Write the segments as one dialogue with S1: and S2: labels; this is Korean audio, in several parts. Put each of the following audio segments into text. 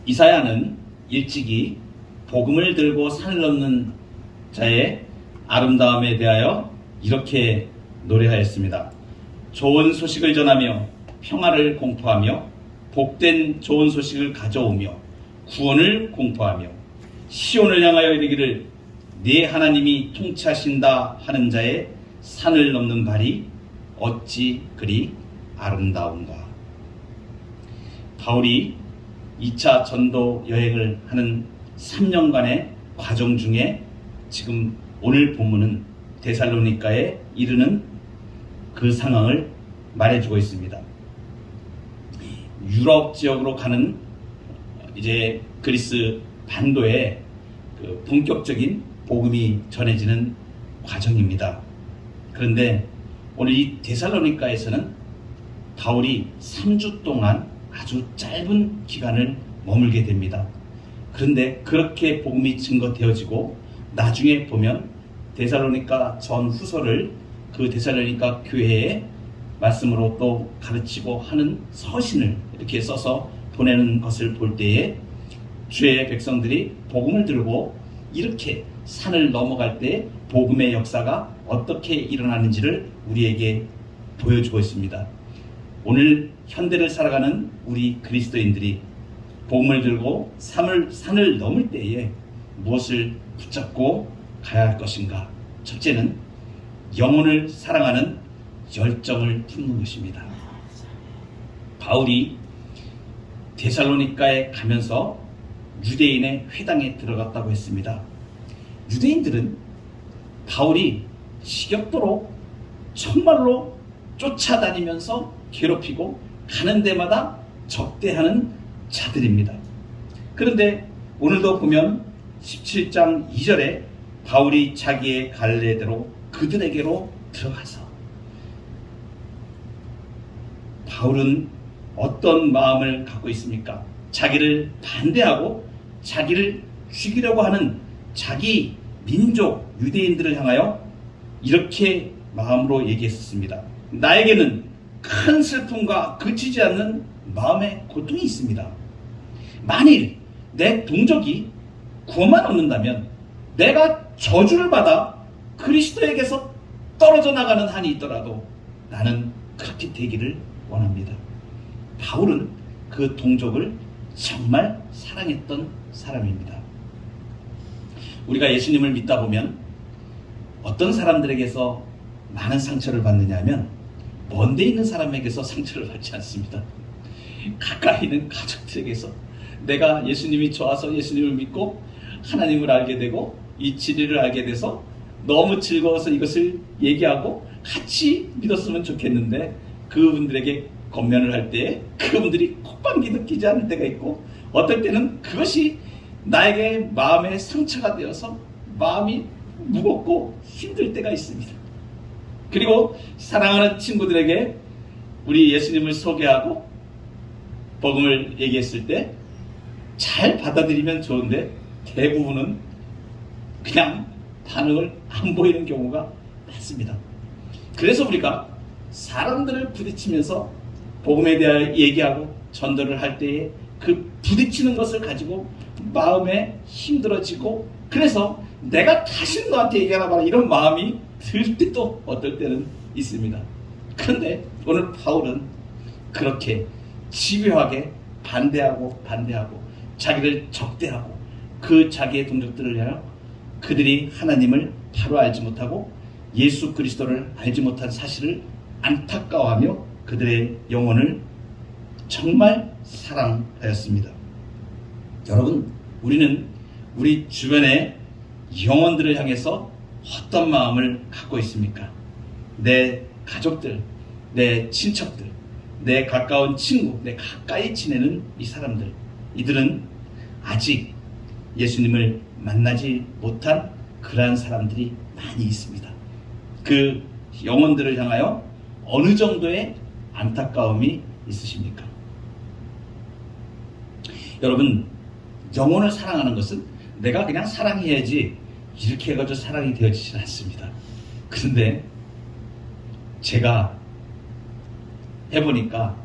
S1: 이사야는 일찍이 복음을 들고 산을 넘는 자의 아름다움에 대하여 이렇게 노래하였습니다. 좋은 소식을 전하며 평화를 공포하며 복된 좋은 소식을 가져오며 구원을 공포하며 시온을 향하여 이르기를 네 하나님이 통치하신다 하는 자의 산을 넘는 발이 어찌 그리 아름다운가. 바울이 2차 전도 여행을 하는 3년간의 과정 중에 지금 오늘 본문은 데살로니가에 이르는 그 상황을 말해주고 있습니다. 유럽 지역으로 가는 이제 그리스 반도에 그 본격적인 복음이 전해지는 과정입니다. 그런데 오늘 이 데살로니가에서는 바울이 3주 동안 아주 짧은 기간을 머물게 됩니다. 그런데 그렇게 복음이 증거되어지고 나중에 보면 데살로니가 전후서를 그 데살로니가 교회에 말씀으로 또 가르치고 하는 서신을 이렇게 써서 보내는 것을 볼 때에 주의 백성들이 복음을 들고 이렇게 산을 넘어갈 때 복음의 역사가 어떻게 일어나는지를 우리에게 보여주고 있습니다. 오늘 현대를 살아가는 우리 그리스도인들이 복음을 들고 산을 넘을 때에 무엇을 붙잡고 가야 할 것인가? 첫째는 영혼을 사랑하는 열정을 품는 것입니다. 바울이 데살로니가에 가면서 유대인의 회당에 들어갔다고 했습니다. 유대인들은 바울이 시겹도록 정말로 쫓아다니면서 괴롭히고 가는 데마다 적대하는 자들입니다. 그런데 오늘도 보면 17장 2절에 바울이 자기의 갈래대로 그들에게로 들어가서 바울은 어떤 마음을 갖고 있습니까? 자기를 반대하고 자기를 죽이려고 하는 자기 민족 유대인들을 향하여 이렇게 마음으로 얘기했었습니다. 나에게는 큰 슬픔과 그치지 않는 마음의 고통이 있습니다. 만일 내 동족이 구원만 얻는다면 내가 저주를 받아 그리스도에게서 떨어져 나가는 한이 있더라도 나는 그렇게 되기를 원합니다. 바울은 그 동족을 정말 사랑했던 사람입니다. 우리가 예수님을 믿다 보면 어떤 사람들에게서 많은 상처를 받느냐 하면 먼 데 있는 사람에게서 상처를 받지 않습니다. 가까이 있는 가족들에게서 내가 예수님이 좋아서 예수님을 믿고 하나님을 알게 되고 이 진리를 알게 돼서 너무 즐거워서 이것을 얘기하고 같이 믿었으면 좋겠는데 그분들에게 권면을 할 때 그분들이 콧방귀 느끼지 않을 때가 있고 어떨 때는 그것이 나에게 마음의 상처가 되어서 마음이 무겁고 힘들 때가 있습니다. 그리고 사랑하는 친구들에게 우리 예수님을 소개하고 복음을 얘기했을 때 잘 받아들이면 좋은데 대부분은 그냥 반응을 안 보이는 경우가 많습니다. 그래서 우리가 사람들을 부딪히면서 복음에 대하여 얘기하고 전도를 할 때에 그 부딪히는 것을 가지고 마음에 힘들어지고 그래서 내가 다시 너한테 얘기하나 봐라 이런 마음이 들 때도 어떨 때는 있습니다. 그런데 오늘 바울은 그렇게 집요하게 반대하고 자기를 적대하고 그 자기의 동족들을 향하여 그들이 하나님을 바로 알지 못하고 예수 그리스도를 알지 못한 사실을 안타까워하며 그들의 영혼을 정말 사랑하였습니다. 여러분, 우리는 우리 주변의 영혼들을 향해서 어떤 마음을 갖고 있습니까? 내 가족들, 내 친척들, 내 가까운 친구, 내 가까이 지내는 이 사람들, 이들은 아직 예수님을 만나지 못한 그러한 사람들이 많이 있습니다. 그 영혼들을 향하여 어느 정도의 안타까움이 있으십니까? 여러분, 영혼을 사랑하는 것은 내가 그냥 사랑해야지 이렇게 해가지고 사랑이 되어지진 않습니다. 그런데 제가 해보니까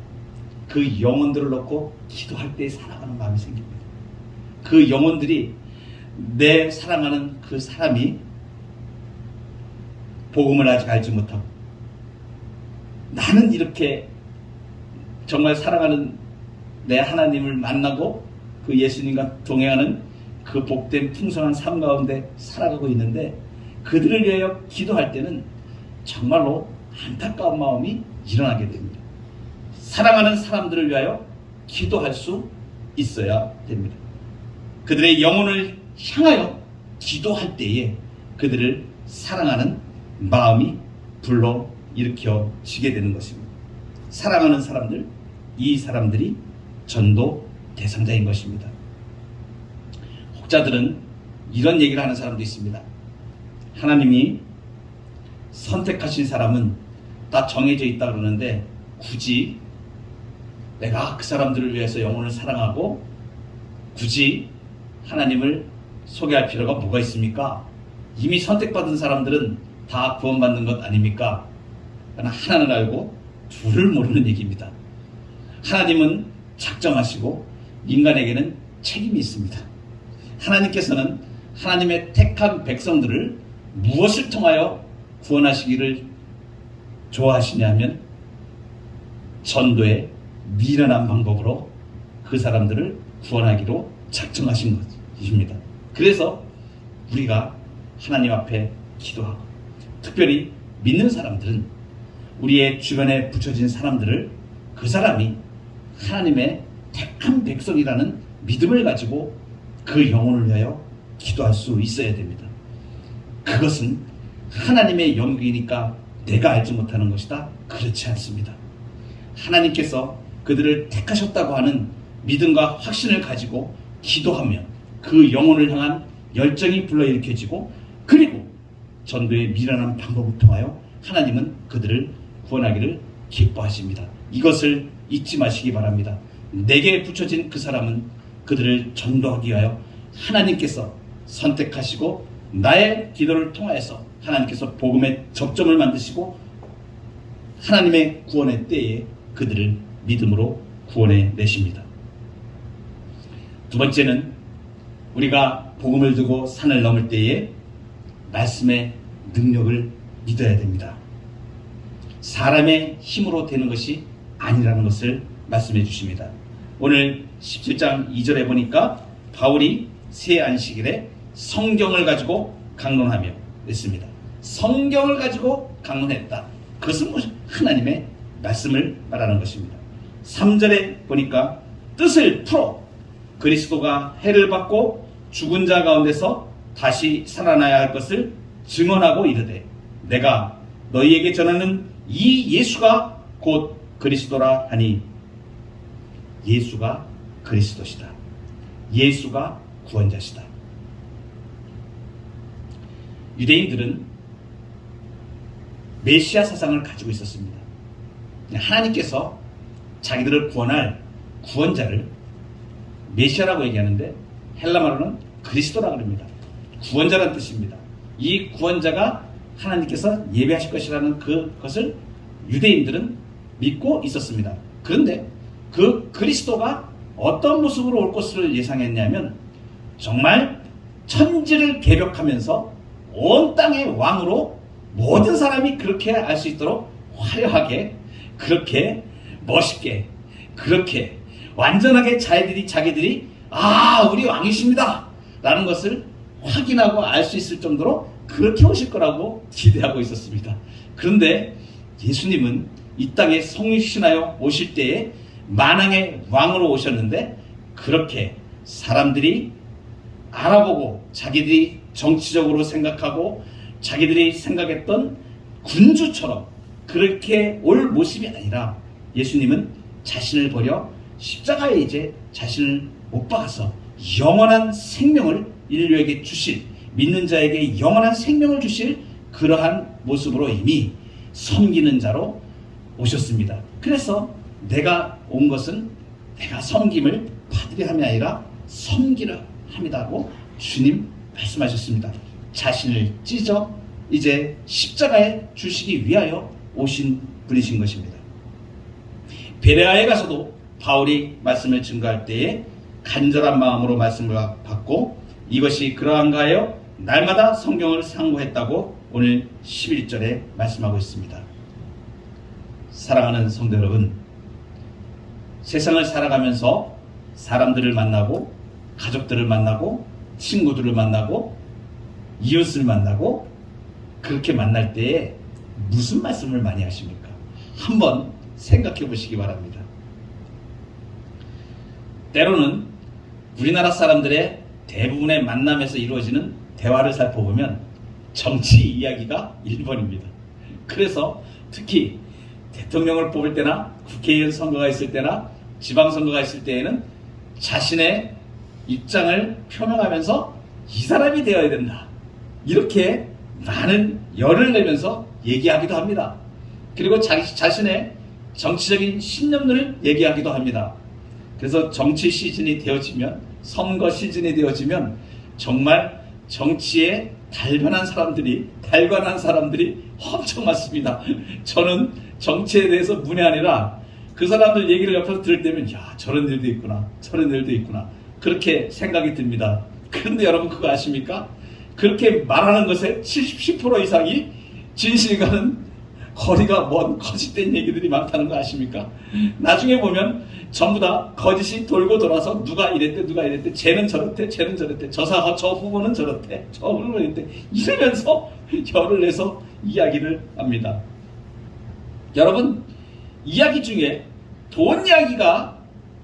S1: 그 영혼들을 놓고 기도할 때 사랑하는 마음이 생깁니다. 그 영혼들이 내 사랑하는 그 사람이 복음을 아직 알지 못하고 나는 이렇게 정말 사랑하는 내 하나님을 만나고 그 예수님과 동행하는 그 복된 풍성한 삶 가운데 살아가고 있는데 그들을 위하여 기도할 때는 정말로 안타까운 마음이 일어나게 됩니다. 사랑하는 사람들을 위하여 기도할 수 있어야 됩니다. 그들의 영혼을 향하여 기도할 때에 그들을 사랑하는 마음이 불러 일으켜지게 되는 것입니다. 사랑하는 사람들, 이 사람들이 전도 대상자인 것입니다. 혹자들은 이런 얘기를 하는 사람도 있습니다. 하나님이 선택하신 사람은 다 정해져 있다 그러는데 굳이 내가 그 사람들을 위해서 영혼을 사랑하고 굳이 하나님을 소개할 필요가 뭐가 있습니까? 이미 선택받은 사람들은 다 구원받는 것 아닙니까? 하나는 알고 둘을 모르는 얘기입니다. 하나님은 작정하시고 인간에게는 책임이 있습니다. 하나님께서는 하나님의 택한 백성들을 무엇을 통하여 구원하시기를 좋아하시냐 하면 전도의 미련한 방법으로 그 사람들을 구원하기로 작정하신 것입니다. 그래서 우리가 하나님 앞에 기도하고 특별히 믿는 사람들은 우리의 주변에 붙여진 사람들을 그 사람이 하나님의 택한 백성이라는 믿음을 가지고 그 영혼을 위하여 기도할 수 있어야 됩니다. 그것은 하나님의 영역이니까 내가 알지 못하는 것이다. 그렇지 않습니다. 하나님께서 그들을 택하셨다고 하는 믿음과 확신을 가지고 기도하면 그 영혼을 향한 열정이 불러일으켜지고 그리고 전도의 미련한 방법을 통하여 하나님은 그들을 구원하기를 기뻐하십니다. 이것을 잊지 마시기 바랍니다. 내게 붙여진 그 사람은 그들을 전도하기 위하여 하나님께서 선택하시고 나의 기도를 통하여서 하나님께서 복음의 접점을 만드시고 하나님의 구원의 때에 그들을 믿음으로 구원해 내십니다. 두 번째는 우리가 복음을 두고 산을 넘을 때에 말씀의 능력을 믿어야 됩니다. 사람의 힘으로 되는 것이 아니라는 것을 말씀해 주십니다. 오늘 17장 2절에 보니까 바울이 새 안식일에 성경을 가지고 강론하며 했습니다. 성경을 가지고 강론했다. 그것은 하나님의 말씀을 말하는 것입니다. 3절에 보니까 뜻을 풀어 그리스도가 해를 받고 죽은 자 가운데서 다시 살아나야 할 것을 증언하고 이르되 내가 너희에게 전하는 이 예수가 곧 그리스도라 하니 예수가 그리스도시다. 예수가 구원자시다. 유대인들은 메시아 사상을 가지고 있었습니다. 하나님께서 자기들을 구원할 구원자를 메시아라고 얘기하는데 헬라말로는 그리스도라고 합니다. 구원자라는 뜻입니다. 이 구원자가 하나님께서 예배하실 것이라는 그것을 유대인들은 믿고 있었습니다. 그런데 그 그리스도가 어떤 모습으로 올 것을 예상했냐면 정말 천지를 개벽하면서 온 땅의 왕으로 모든 사람이 그렇게 알 수 있도록 화려하게 그렇게 멋있게 그렇게 완전하게 자기들이 우리 왕이십니다 라는 것을 확인하고 알 수 있을 정도로 그렇게 오실 거라고 기대하고 있었습니다. 그런데 예수님은 이 땅에 성육신하여 오실 때에 만왕의 왕으로 오셨는데 그렇게 사람들이 알아보고 자기들이 정치적으로 생각하고 자기들이 생각했던 군주처럼 그렇게 올 모습이 아니라 예수님은 자신을 버려 십자가에 이제 자신을 못 박아서 영원한 생명을 인류에게 주실 믿는 자에게 영원한 생명을 주실 그러한 모습으로 이미 섬기는 자로 오셨습니다. 그래서 내가 온 것은 내가 섬김을 받으려 함이 아니라 섬기려 함이라고 주님 말씀하셨습니다. 자신을 찢어 이제 십자가에 주시기 위하여 오신 분이신 것입니다. 베레아에 가서도 바울이 말씀을 증거할 때에 간절한 마음으로 말씀을 받고 이것이 그러한가요? 날마다 성경을 상고했다고 오늘 11절에 말씀하고 있습니다. 사랑하는 성도 여러분, 세상을 살아가면서 사람들을 만나고 가족들을 만나고 친구들을 만나고 이웃을 만나고 그렇게 만날 때에 무슨 말씀을 많이 하십니까? 한번 생각해 보시기 바랍니다. 때로는 우리나라 사람들의 대부분의 만남에서 이루어지는 대화를 살펴보면 정치 이야기가 1번입니다. 그래서 특히 대통령을 뽑을 때나 국회의원 선거가 있을 때나 지방선거가 있을 때에는 자신의 입장을 표명하면서 이 사람이 되어야 된다, 이렇게 많은 열을 내면서 얘기하기도 합니다. 그리고 자신의 정치적인 신념들을 얘기하기도 합니다. 그래서 정치 시즌이 되어지면, 선거 시즌이 되어지면 정말 정치에 달관한 사람들이 엄청 많습니다. 저는 정치에 대해서 문외한이라 그 사람들 얘기를 옆에서 들을 때면 야, 저런 일도 있구나, 저런 일도 있구나, 그렇게 생각이 듭니다. 그런데 여러분 그거 아십니까? 그렇게 말하는 것의 70% 이상이 진실과는 거리가 먼 거짓된 얘기들이 많다는 거 아십니까? 나중에 보면 전부 다 거짓이 돌고 돌아서 누가 이랬대, 쟤는 저렇대, 저 후보는 저렇대, 저 후보는 이랬대, 이러면서 열을 내서 이야기를 합니다. 여러분, 이야기 중에 돈 이야기가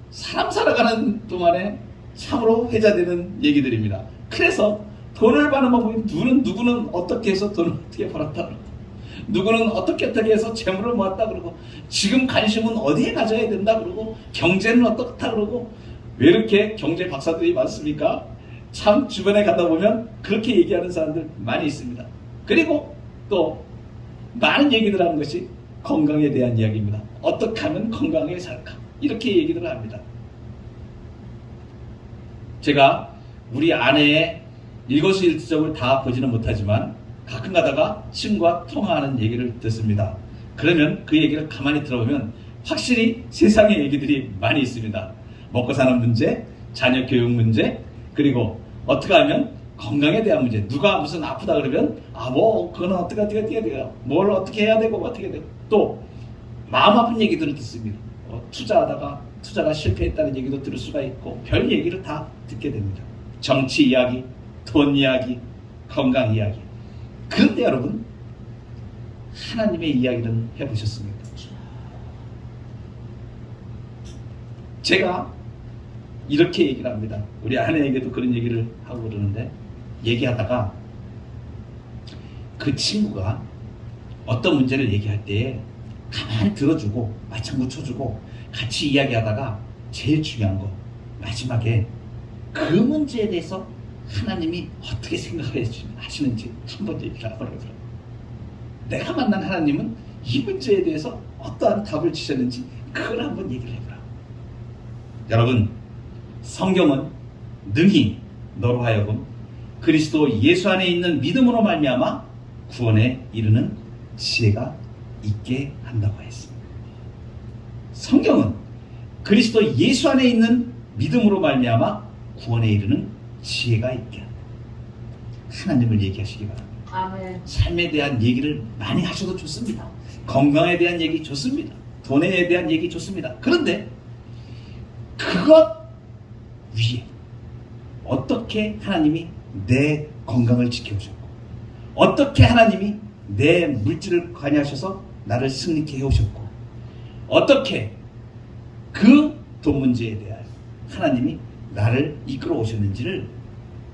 S1: 사람 살아가는 동안에 참으로 회자되는 얘기들입니다. 그래서 돈을 버는 방법이 누구는 어떻게 해서 돈을 어떻게 벌었다 그러고, 누구는 어떻게 해서 재물을 모았다 그러고, 지금 관심은 어디에 가져야 된다 그러고, 경제는 어떻다 그러고, 왜 이렇게 경제 박사들이 많습니까? 참 주변에 가다 보면 그렇게 얘기하는 사람들 많이 있습니다. 그리고 또 많은 얘기들 하는 것이 건강에 대한 이야기입니다. 어떻게 하면 건강하게 살까, 이렇게 얘기를 합니다. 제가 우리 아내의 일거수일투족을 다 보지는 못하지만 가끔 가다가 친구와 통화하는 얘기를 듣습니다. 그러면 그 얘기를 가만히 들어보면 확실히 세상의 얘기들이 많이 있습니다. 먹고 사는 문제, 자녀 교육 문제, 그리고 어떻게 하면 건강에 대한 문제. 누가 무슨 아프다 그러면 그거는 어떻게 뭘 어떻게 해야 되고 어떻게 되고, 또 마음 아픈 얘기들을 듣습니다. 투자가 실패했다는 얘기도 들을 수가 있고, 별 얘기를 다 듣게 됩니다. 정치 이야기, 돈 이야기, 건강 이야기. 그런데 여러분, 하나님의 이야기는 해보셨습니까? 제가 이렇게 얘기를 합니다. 우리 아내에게도 그런 얘기를 하고 그러는데, 얘기하다가 그 친구가 어떤 문제를 얘기할 때 가만히 들어주고 맞장구 쳐주고 같이 이야기하다가 제일 중요한 거, 마지막에 그 문제에 대해서 하나님이 어떻게 생각하시는지 한번 얘기를 하더라고요. 내가 만난 하나님은 이 문제에 대해서 어떠한 답을 주셨는지 그걸 한번 얘기를 해보라. 여러분, 성경은 능히 너로 하여금 그리스도 예수 안에 있는 믿음으로 말미암아 구원에 이르는 지혜가 있게 한다고 했습니다. 성경은 그리스도 예수 안에 있는 믿음으로 말미암아 구원에 이르는 지혜가 있게 한다. 하나님을 얘기하시기 바랍니다.
S2: 아멘.
S1: 삶에 대한 얘기를 많이 하셔도 좋습니다. 건강에 대한 얘기 좋습니다. 돈에 대한 얘기 좋습니다. 그런데 그것 위에 어떻게 하나님이 내 건강을 지켜오셨고, 어떻게 하나님이 내 물질을 관여하셔서 나를 승리케 해오셨고, 어떻게 그 돈 문제에 대하여 하나님이 나를 이끌어 오셨는지를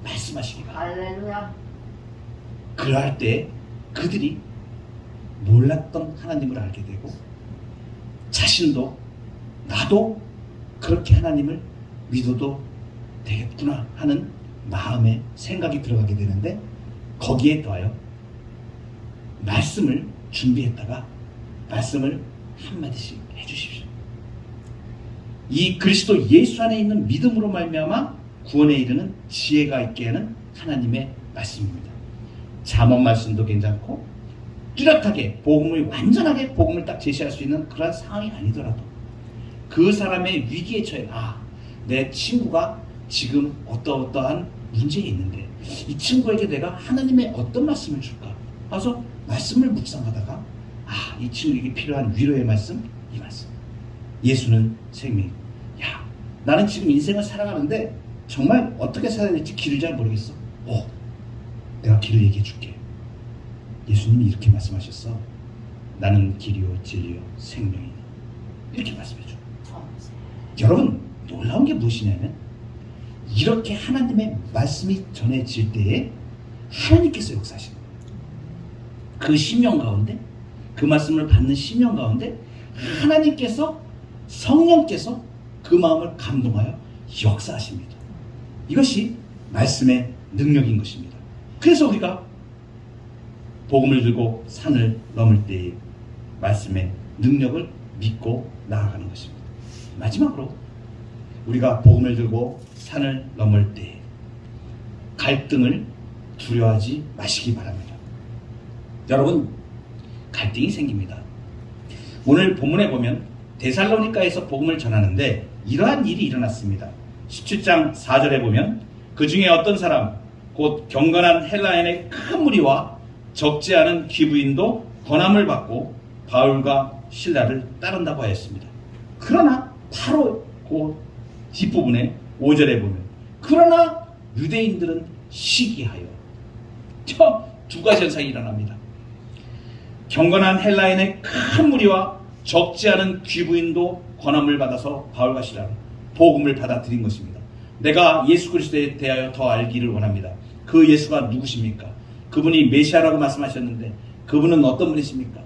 S1: 말씀하시기 바랍니다.
S2: 할렐루야.
S1: 그럴 때 그들이 몰랐던 하나님을 알게 되고, 자신도 나도 그렇게 하나님을 믿어도 되겠구나 하는 마음의 생각이 들어가게 되는데, 거기에 더하여 말씀을 준비했다가 말씀을 한마디씩 해주십시오. 이 그리스도 예수 안에 있는 믿음으로 말미암아 구원에 이르는 지혜가 있게 하는 하나님의 말씀입니다. 잠언 말씀도 괜찮고, 뚜렷하게 완전하게 복음을 딱 제시할 수 있는 그런 상황이 아니더라도 그 사람의 위기에 처해 내 친구가 지금 어떠한 문제에 있는데 이 친구에게 내가 하나님의 어떤 말씀을 줄까? 와서 말씀을 묵상하다가 이 친구에게 필요한 위로의 말씀, 이 말씀. 예수는 생명. 야, 나는 지금 인생을 살아가는데 정말 어떻게 살아야 될지 길을 잘 모르겠어. 내가 길을 얘기해 줄게. 예수님이 이렇게 말씀하셨어. 나는 길이요 진리요 생명이니. 이렇게 말씀해 줘. 여러분, 놀라운 게 무엇이냐면 이렇게 하나님의 말씀이 전해질 때에 하나님께서 역사하시는 거예요. 그 심령 가운데, 그 말씀을 받는 심령 가운데 하나님께서, 성령께서 그 마음을 감동하여 역사하십니다. 이것이 말씀의 능력인 것입니다. 그래서 우리가 복음을 들고 산을 넘을 때의 말씀의 능력을 믿고 나아가는 것입니다. 마지막으로 우리가 복음을 들고 산을 넘을 때 갈등을 두려워하지 마시기 바랍니다. 여러분, 갈등이 생깁니다. 오늘 본문에 보면 데살로니가에서 복음을 전하는데 이러한 일이 일어났습니다. 17장 4절에 보면 그 중에 어떤 사람 곧 경건한 헬라인의 큰 무리와 적지 않은 귀부인도 권함을 받고 바울과 실라를 따른다고 하였습니다. 그러나 바로 그 뒷부분에 5절에 보면 그러나 유대인들은 시기하여 두 가지 현상이 일어납니다. 경건한 헬라인의 큰 무리와 적지 않은 귀부인도 권함을 받아서 바울과 실라로 복음을 받아들인 것입니다. 내가 예수 그리스도에 대하여 더 알기를 원합니다. 그 예수가 누구십니까? 그분이 메시아라고 말씀하셨는데 그분은 어떤 분이십니까?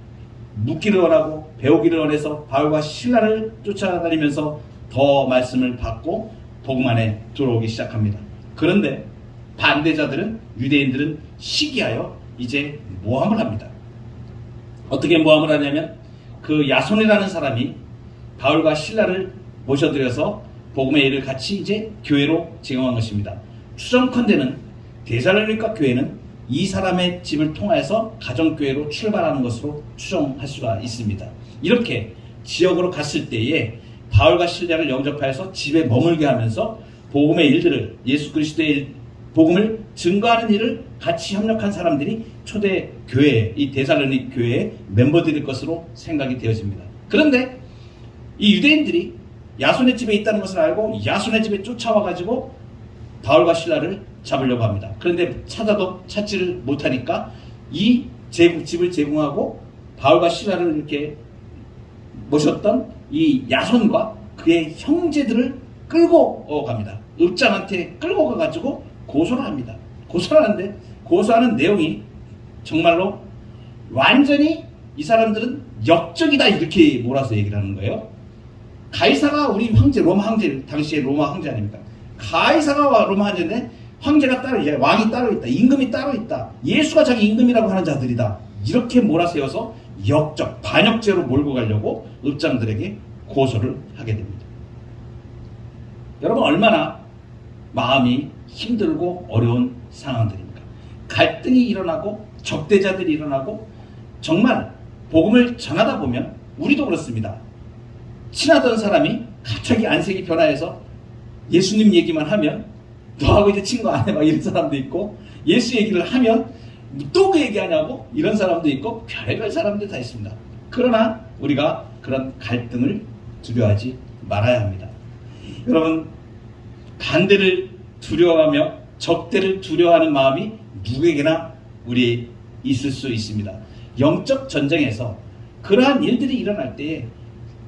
S1: 묻기를 원하고 배우기를 원해서 바울과 실라를 쫓아다니면서 더 말씀을 받고 복음 안에 들어오기 시작합니다. 그런데 반대자들은, 유대인들은 시기하여 이제 모함을 합니다. 어떻게 모함을 하냐면 그 야손이라는 사람이 바울과 실라를 모셔들여서 복음의 일을 같이 이제 교회로 제공한 것입니다. 추정컨대는 데살로니가 교회는 이 사람의 집을 통해서 가정교회로 출발하는 것으로 추정할 수가 있습니다. 이렇게 지역으로 갔을 때에 바울과 실라를 영접하여서 집에 머물게 하면서 복음의 일들을, 예수 그리스도의 복음을 증거하는 일을 같이 협력한 사람들이 초대 교회, 이 데살로니 교회의 멤버들일 것으로 생각이 되어집니다. 그런데 이 유대인들이 야손의 집에 있다는 것을 알고 야손의 집에 쫓아와가지고 바울과 실라를 잡으려고 합니다. 그런데 찾아도 찾지를 못하니까 이 집을 제공하고 바울과 실라를 이렇게 모셨던 이 야손과 그의 형제들을 끌고 갑니다. 읍장한테 끌고 가가지고 고소를 합니다. 고소를 하는데 고소하는 내용이 정말로 완전히 이 사람들은 역적이다 이렇게 몰아서 얘기를 하는 거예요. 가이사가 우리 황제, 로마 황제, 당시에 로마 황제 아닙니까? 가이사가 로마 황제인데 황제가 따로 있다, 왕이 따로 있다, 임금이 따로 있다, 예수가 자기 임금이라고 하는 자들이다, 이렇게 몰아세워서 역적, 반역죄로 몰고 가려고 읍장들에게 고소를 하게 됩니다. 여러분, 얼마나 마음이 힘들고 어려운 상황들입니까? 갈등이 일어나고 적대자들이 일어나고 정말 복음을 전하다 보면 우리도 그렇습니다. 친하던 사람이 갑자기 안색이 변화해서 예수님 얘기만 하면 너하고 이제 친구 안 해 막 이런 사람도 있고, 예수 얘기를 하면 또 그 얘기하냐고 이런 사람도 있고, 별의별 사람들 다 있습니다. 그러나 우리가 그런 갈등을 두려워하지 말아야 합니다. 여러분, 반대를 두려워하며 적대를 두려워하는 마음이 누구에게나 우리 있을 수 있습니다. 영적 전쟁에서 그러한 일들이 일어날 때에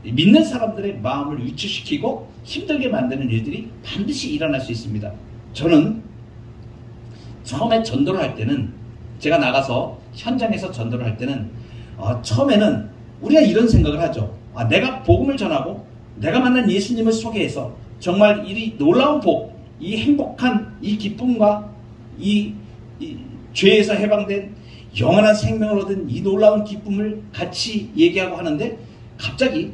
S1: 믿는 사람들의 마음을 위축시키고 힘들게 만드는 일들이 반드시 일어날 수 있습니다. 저는 처음에 전도를 할 때는, 제가 나가서 현장에서 전도를 할 때는 처음에는 우리가 이런 생각을 하죠. 내가 복음을 전하고 내가 만난 예수님을 소개해서 정말 이 놀라운 복, 이 행복한 이 기쁨과 이 죄에서 해방된 영원한 생명을 얻은 이 놀라운 기쁨을 같이 얘기하고 하는데, 갑자기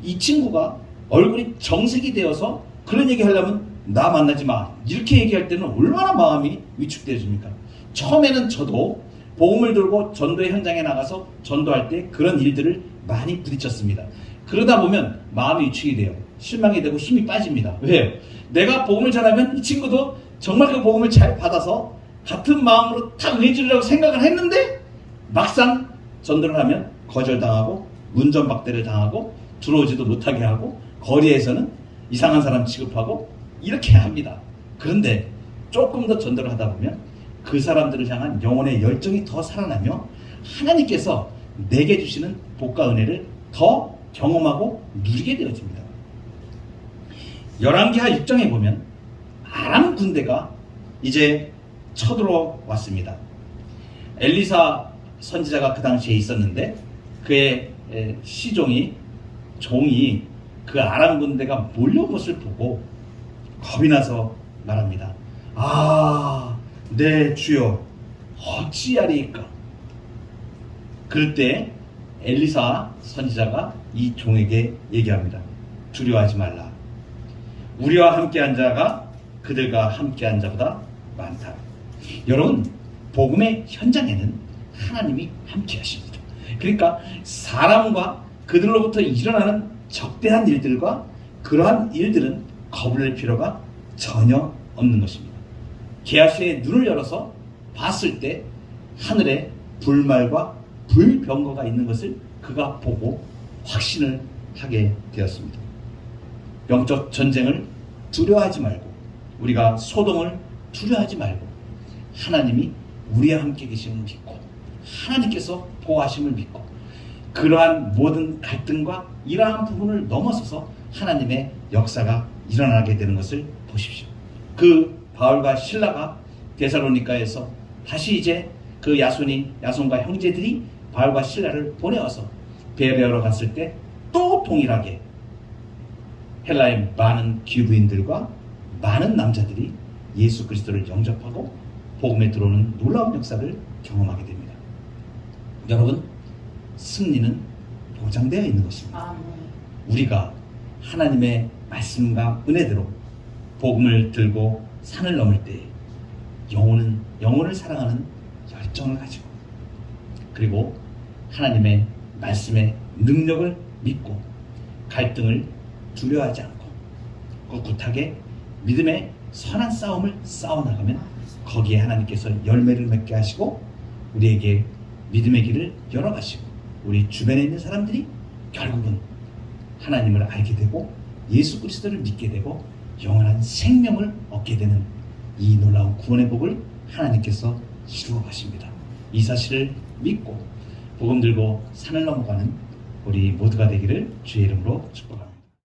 S1: 이 친구가 얼굴이 정색이 되어서 그런 얘기 하려면 나 만나지 마 이렇게 얘기할 때는 얼마나 마음이 위축되어집니까? 처음에는 저도 복음을 들고 전도의 현장에 나가서 전도할 때 그런 일들을 많이 부딪혔습니다. 그러다 보면 마음이 위축이 돼요. 실망이 되고 힘이 빠집니다. 왜요? 내가 복음을 전하면 이 친구도 정말 그 복음을 잘 받아서 같은 마음으로 다 응해주려고 생각을 했는데 막상 전도를 하면 거절당하고 문전박대를 당하고 들어오지도 못하게 하고 거리에서는 이상한 사람 취급하고 이렇게 합니다. 그런데 조금 더 전도를 하다 보면 그 사람들을 향한 영혼의 열정이 더 살아나며 하나님께서 내게 주시는 복과 은혜를 더 경험하고 누리게 되어집니다. 열왕기하 6장에 보면 아람 군대가 이제 쳐들어왔습니다. 엘리사 선지자가 그 당시에 있었는데 그의 종이 그 아람 군대가 몰려온 것을 보고 겁이 나서 말합니다. 아, 네 주여, 어찌하리이까? 그럴 때 엘리사 선지자가 이 종에게 얘기합니다. 두려워하지 말라. 우리와 함께한 자가 그들과 함께한 자보다 많다. 여러분, 복음의 현장에는 하나님이 함께 하십니다. 그러니까 사람과 그들로부터 일어나는 적대한 일들과 그러한 일들은 겁을 낼 필요가 전혀 없는 것입니다. 게하시의 눈을 열어서 봤을 때 하늘에 불말과 불병거가 있는 것을 그가 보고 확신을 하게 되었습니다. 영적 전쟁을 두려워하지 말고, 우리가 소동을 두려워하지 말고, 하나님이 우리와 함께 계심을 믿고 하나님께서 보호하심을 믿고 그러한 모든 갈등과 이러한 부분을 넘어서서 하나님의 역사가 일어나게 되는 것을 보십시오. 그 바울과 실라가 데살로니가에서 다시 이제 그 야손과 형제들이 바울과 실라를 보내어서 베베어로 갔을 때 또 동일하게 헬라의 많은 귀부인들과 많은 남자들이 예수 그리스도를 영접하고 복음에 들어오는 놀라운 역사를 경험하게 됩니다. 여러분, 승리는 보장되어 있는 것입니다. 우리가 하나님의 말씀과 은혜대로 복음을 들고 산을 넘을 때 영혼을 사랑하는 열정을 가지고, 그리고 하나님의 말씀의 능력을 믿고 갈등을 두려워하지 않고 꿋꿋하게 믿음의 선한 싸움을 싸워나가면 거기에 하나님께서 열매를 맺게 하시고 우리에게 믿음의 길을 열어가시고 우리 주변에 있는 사람들이 결국은 하나님을 알게 되고 예수 그리스도를 믿게 되고 영원한 생명을 얻게 되는 이 놀라운 구원의 복을 하나님께서 이루어 가십니다. 이 사실을 믿고 복음 들고 산을 넘어가는 우리 모두가 되기를 주의 이름으로 축복합니다.